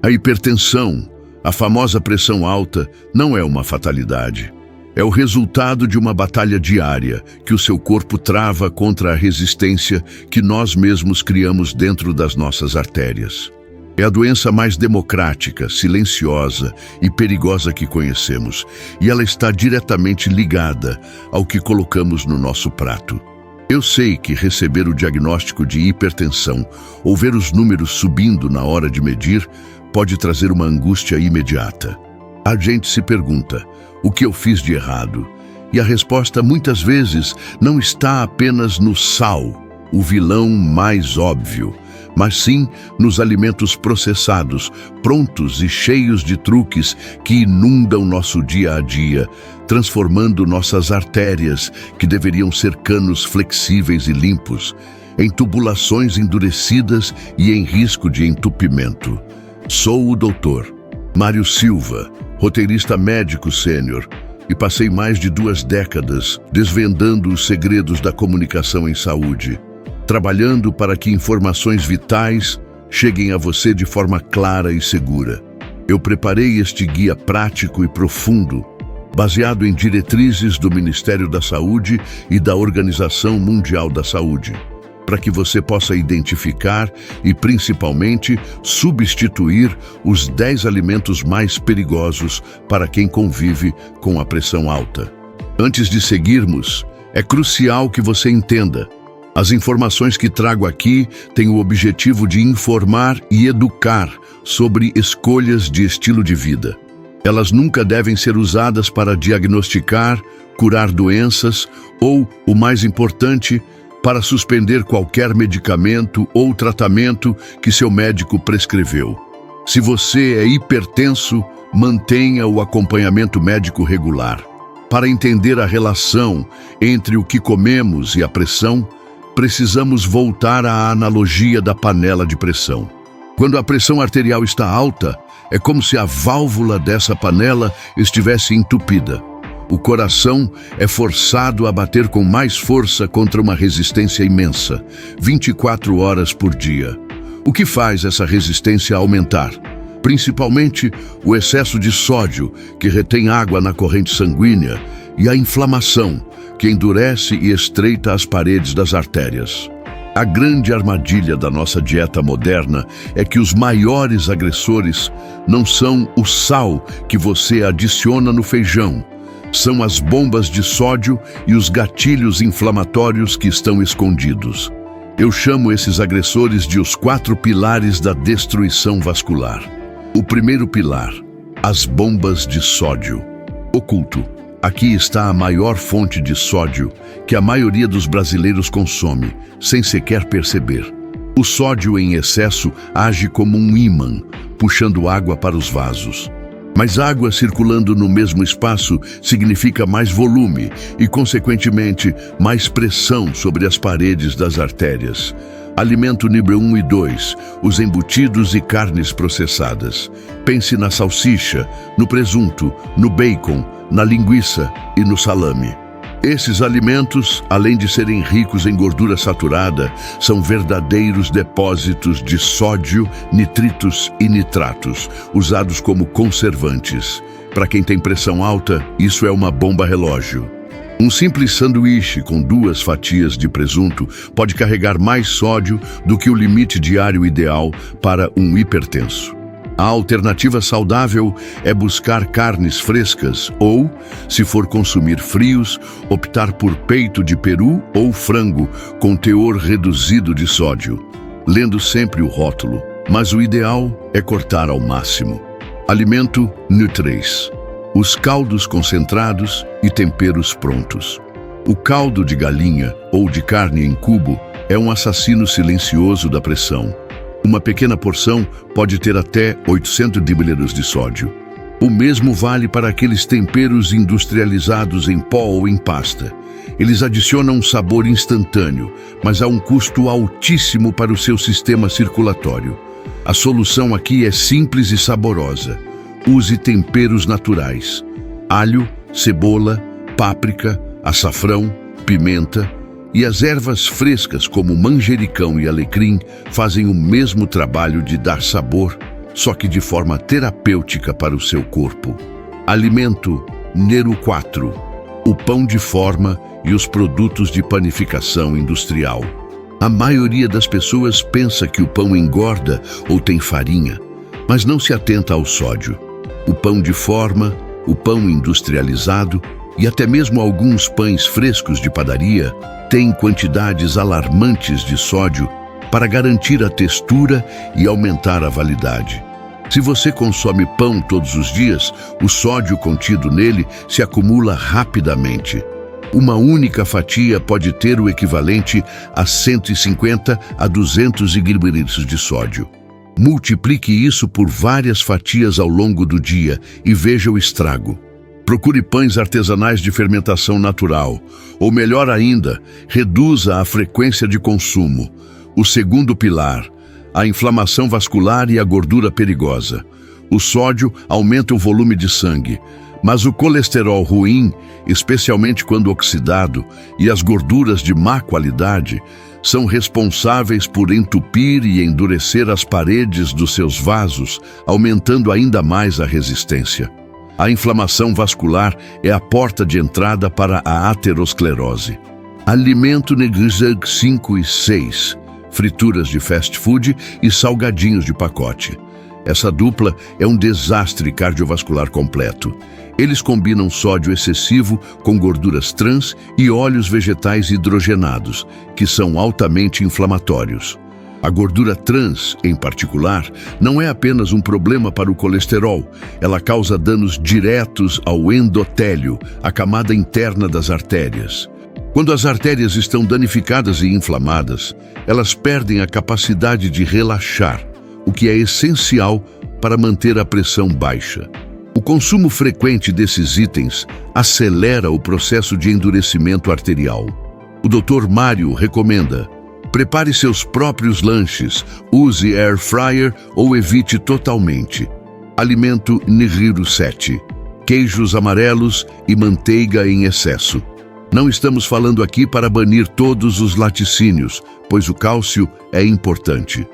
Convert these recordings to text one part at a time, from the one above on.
A hipertensão, a famosa pressão alta, não é uma fatalidade. É o resultado de uma batalha diária que o seu corpo trava contra a resistência que nós mesmos criamos dentro das nossas artérias. É a doença mais democrática, silenciosa e perigosa que conhecemos, e ela está diretamente ligada ao que colocamos no nosso prato. Eu sei que receber o diagnóstico de hipertensão ou ver os números subindo na hora de medir pode trazer uma angústia imediata. A gente se pergunta: o que eu fiz de errado? E a resposta muitas vezes não está apenas no sal, o vilão mais óbvio, mas sim nos alimentos processados, prontos e cheios de truques que inundam nosso dia a dia, transformando nossas artérias, que deveriam ser canos flexíveis e limpos, em tubulações endurecidas e em risco de entupimento. Sou o Dr. Mário Silva, roteirista médico sênior, e passei mais de 2 décadas desvendando os segredos da comunicação em saúde, trabalhando para que informações vitais cheguem a você de forma clara e segura. Eu preparei este guia prático e profundo, baseado em diretrizes do Ministério da Saúde e da Organização Mundial da Saúde, para que você possa identificar e, principalmente, substituir os 10 alimentos mais perigosos para quem convive com a pressão alta. Antes de seguirmos, é crucial que você entenda: as informações que trago aqui têm o objetivo de informar e educar sobre escolhas de estilo de vida. Elas nunca devem ser usadas para diagnosticar, curar doenças ou, o mais importante, para suspender qualquer medicamento ou tratamento que seu médico prescreveu. Se você é hipertenso, mantenha o acompanhamento médico regular. Para entender a relação entre o que comemos e a pressão, precisamos voltar à analogia da panela de pressão. Quando a pressão arterial está alta, é como se a válvula dessa panela estivesse entupida. O coração é forçado a bater com mais força contra uma resistência imensa, 24 horas por dia. O que faz essa resistência aumentar? Principalmente o excesso de sódio, que retém água na corrente sanguínea, e a inflamação, que endurece e estreita as paredes das artérias. A grande armadilha da nossa dieta moderna é que os maiores agressores não são o sal que você adiciona no feijão, são as bombas de sódio e os gatilhos inflamatórios que estão escondidos. Eu chamo esses agressores de os 4 pilares da destruição vascular. O primeiro pilar: as bombas de sódio. Oculto. Aqui está a maior fonte de sódio que a maioria dos brasileiros consome, sem sequer perceber. O sódio em excesso age como um ímã, puxando água para os vasos. Mas água circulando no mesmo espaço significa mais volume e, consequentemente, mais pressão sobre as paredes das artérias. Alimento nível 1 e 2, os embutidos e carnes processadas. Pense na salsicha, no presunto, no bacon, na linguiça e no salame. Esses alimentos, além de serem ricos em gordura saturada, são verdadeiros depósitos de sódio, nitritos e nitratos, usados como conservantes. Para quem tem pressão alta, isso é uma bomba relógio. Um simples sanduíche com 2 fatias de presunto pode carregar mais sódio do que o limite diário ideal para um hipertenso. A alternativa saudável é buscar carnes frescas ou, se for consumir frios, optar por peito de peru ou frango com teor reduzido de sódio, lendo sempre o rótulo, mas o ideal é cortar ao máximo. Alimento Nutri-3. Os caldos concentrados e temperos prontos. O caldo de galinha ou de carne em cubo é um assassino silencioso da pressão. Uma pequena porção pode ter até 800 ml de sódio. O mesmo vale para aqueles temperos industrializados em pó ou em pasta. Eles adicionam um sabor instantâneo, mas há um custo altíssimo para o seu sistema circulatório. A solução aqui é simples e saborosa. Use temperos naturais: alho, cebola, páprica, açafrão, pimenta, e as ervas frescas como manjericão e alecrim fazem o mesmo trabalho de dar sabor, só que de forma terapêutica para o seu corpo. Alimento número 4. O pão de forma e os produtos de panificação industrial. A maioria das pessoas pensa que o pão engorda ou tem farinha, mas não se atenta ao sódio. O pão de forma, o pão industrializado e até mesmo alguns pães frescos de padaria têm quantidades alarmantes de sódio para garantir a textura e aumentar a validade. Se você consome pão todos os dias, o sódio contido nele se acumula rapidamente. Uma única fatia pode ter o equivalente a 150 a 200 mg de sódio. Multiplique isso por várias fatias ao longo do dia e veja o estrago. Procure pães artesanais de fermentação natural, ou melhor ainda, reduza a frequência de consumo. O segundo pilar, a inflamação vascular e a gordura perigosa. O sódio aumenta o volume de sangue, mas o colesterol ruim, especialmente quando oxidado, e as gorduras de má qualidade, são responsáveis por entupir e endurecer as paredes dos seus vasos, aumentando ainda mais a resistência. A inflamação vascular é a porta de entrada para a aterosclerose. Alimento negligência 5 e 6. Frituras de fast food e salgadinhos de pacote. Essa dupla é um desastre cardiovascular completo. Eles combinam sódio excessivo com gorduras trans e óleos vegetais hidrogenados, que são altamente inflamatórios. A gordura trans, em particular, não é apenas um problema para o colesterol. Ela causa danos diretos ao endotélio, a camada interna das artérias. Quando as artérias estão danificadas e inflamadas, elas perdem a capacidade de relaxar, o que é essencial para manter a pressão baixa. O consumo frequente desses itens acelera o processo de endurecimento arterial. O Dr. Mário recomenda: prepare seus próprios lanches, use air fryer ou evite totalmente. Alimento número 7. Queijos amarelos e manteiga em excesso. Não estamos falando aqui para banir todos os laticínios, pois o cálcio é importante.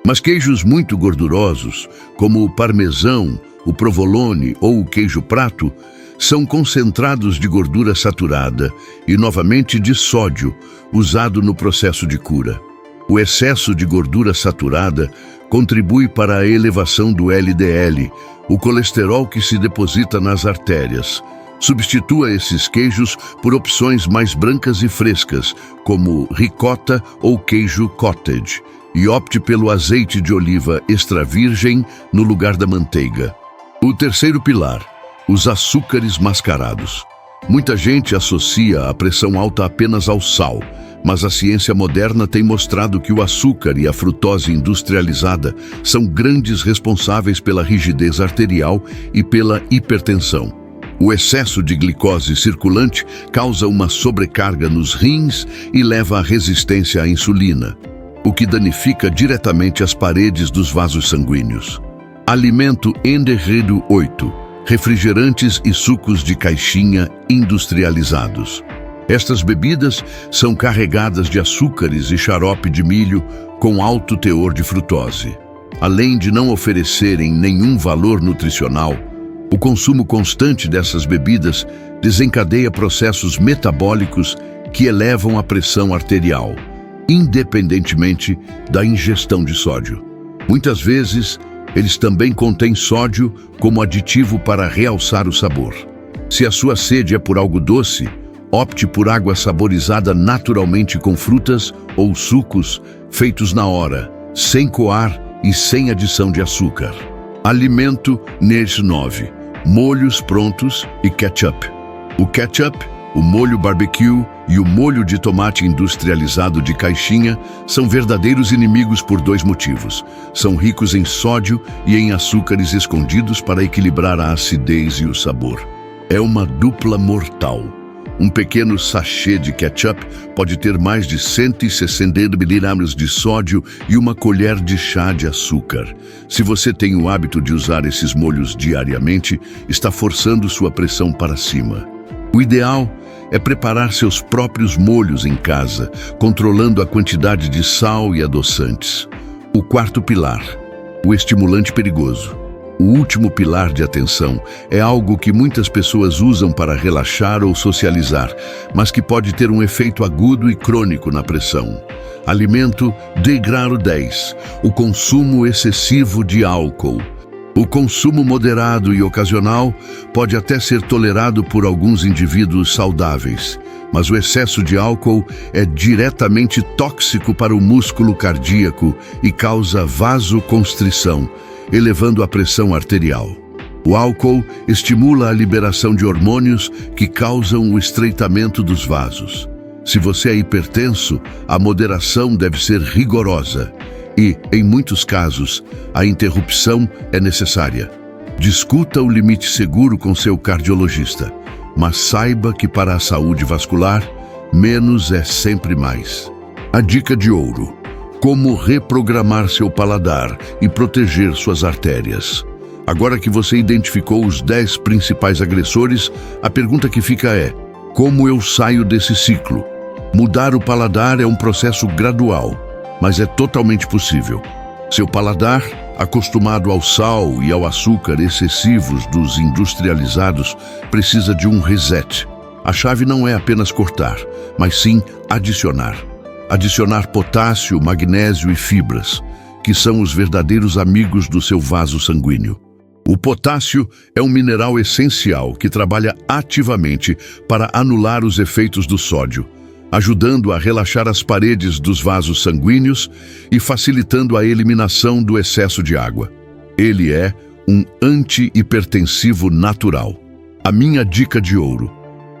Mas queijos muito gordurosos, como o parmesão, o provolone ou o queijo prato, são concentrados de gordura saturada e, novamente, de sódio, usado no processo de cura. O excesso de gordura saturada contribui para a elevação do LDL, o colesterol que se deposita nas artérias. Substitua esses queijos por opções mais brancas e frescas, como ricota ou queijo cottage, e opte pelo azeite de oliva extra virgem no lugar da manteiga. O terceiro pilar, os açúcares mascarados. Muita gente associa a pressão alta apenas ao sal, mas a ciência moderna tem mostrado que o açúcar e a frutose industrializada são grandes responsáveis pela rigidez arterial e pela hipertensão. O excesso de glicose circulante causa uma sobrecarga nos rins e leva à resistência à insulina, o que danifica diretamente as paredes dos vasos sanguíneos. Alimento número 8. Refrigerantes e sucos de caixinha industrializados. Estas bebidas são carregadas de açúcares e xarope de milho com alto teor de frutose. Além de não oferecerem nenhum valor nutricional, o consumo constante dessas bebidas desencadeia processos metabólicos que elevam a pressão arterial, independentemente da ingestão de sódio. Muitas vezes, eles também contêm sódio como aditivo para realçar o sabor. Se a sua sede é por algo doce, opte por água saborizada naturalmente com frutas ou sucos feitos na hora, sem coar e sem adição de açúcar. Alimento número 9. Molhos prontos e ketchup. O ketchup, o molho barbecue e o molho de tomate industrializado de caixinha são verdadeiros inimigos por dois motivos. São ricos em sódio e em açúcares escondidos para equilibrar a acidez e o sabor. É uma dupla mortal. Um pequeno sachê de ketchup pode ter mais de 160 mg de sódio e uma colher de chá de açúcar. Se você tem o hábito de usar esses molhos diariamente, está forçando sua pressão para cima. O ideal é preparar seus próprios molhos em casa, controlando a quantidade de sal e adoçantes. O quarto pilar, O estimulante perigoso. O último pilar de atenção é algo que muitas pessoas usam para relaxar ou socializar, mas que pode ter um efeito agudo e crônico na pressão. Alimento de grau 10. O consumo excessivo de álcool. O consumo moderado e ocasional pode até ser tolerado por alguns indivíduos saudáveis, mas o excesso de álcool é diretamente tóxico para o músculo cardíaco e causa vasoconstrição, elevando a pressão arterial. O álcool estimula a liberação de hormônios que causam o estreitamento dos vasos. Se você é hipertenso, a moderação deve ser rigorosa e, em muitos casos, a interrupção é necessária. Discuta o limite seguro com seu cardiologista, mas saiba que para a saúde vascular, menos é sempre mais. A dica de ouro: como reprogramar seu paladar e proteger suas artérias. Agora que você identificou os 10 principais agressores, a pergunta que fica é: como eu saio desse ciclo? Mudar o paladar é um processo gradual, mas é totalmente possível. Seu paladar, acostumado ao sal e ao açúcar excessivos dos industrializados, precisa de um reset. A chave não é apenas cortar, mas sim adicionar. Adicionar potássio, magnésio e fibras, que são os verdadeiros amigos do seu vaso sanguíneo. O potássio é um mineral essencial que trabalha ativamente para anular os efeitos do sódio, ajudando a relaxar as paredes dos vasos sanguíneos e facilitando a eliminação do excesso de água. Ele é um anti-hipertensivo natural. A minha dica de ouro: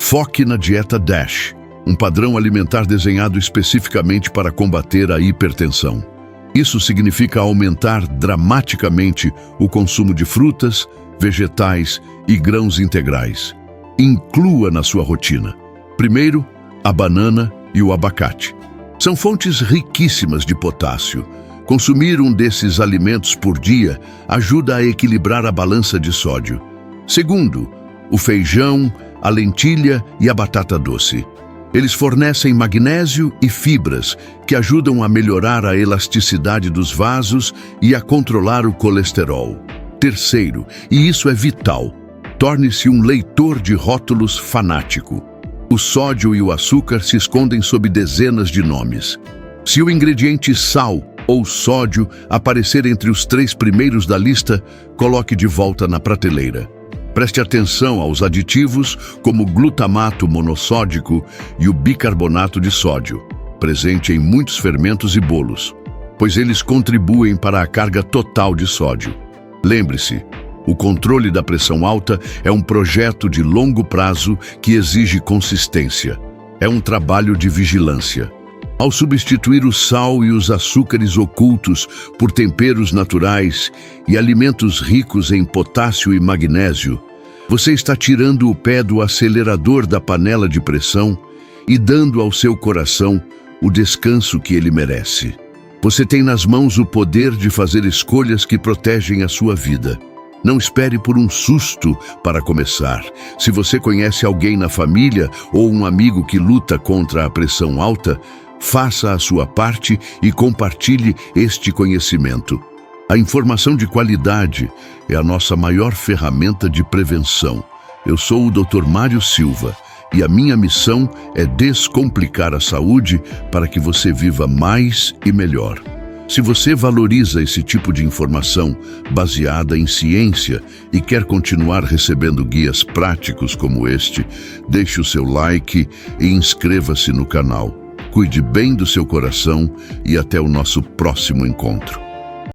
foque na dieta DASH, um padrão alimentar desenhado especificamente para combater a hipertensão. Isso significa aumentar dramaticamente o consumo de frutas, vegetais e grãos integrais. Inclua na sua rotina. Primeiro, a banana e o abacate. São fontes riquíssimas de potássio. Consumir um desses alimentos por dia ajuda a equilibrar a balança de sódio. Segundo, o feijão, a lentilha e a batata doce. Eles fornecem magnésio e fibras que ajudam a melhorar a elasticidade dos vasos e a controlar o colesterol. Terceiro, e isso é vital, torne-se um leitor de rótulos fanático. O sódio e o açúcar se escondem sob dezenas de nomes. Se o ingrediente sal ou sódio aparecer entre os 3 primeiros da lista, coloque de volta na prateleira. Preste atenção aos aditivos como o glutamato monossódico e o bicarbonato de sódio, presente em muitos fermentos e bolos, pois eles contribuem para a carga total de sódio. Lembre-se, o controle da pressão alta é um projeto de longo prazo que exige consistência. É um trabalho de vigilância. Ao substituir o sal e os açúcares ocultos por temperos naturais e alimentos ricos em potássio e magnésio, você está tirando o pé do acelerador da panela de pressão e dando ao seu coração o descanso que ele merece. Você tem nas mãos o poder de fazer escolhas que protegem a sua vida. Não espere por um susto para começar. Se você conhece alguém na família ou um amigo que luta contra a pressão alta, faça a sua parte e compartilhe este conhecimento. A informação de qualidade é a nossa maior ferramenta de prevenção. Eu sou o Dr. Mário Silva e a minha missão é descomplicar a saúde para que você viva mais e melhor. Se você valoriza esse tipo de informação baseada em ciência e quer continuar recebendo guias práticos como este, deixe o seu like e inscreva-se no canal. Cuide bem do seu coração e até o nosso próximo encontro.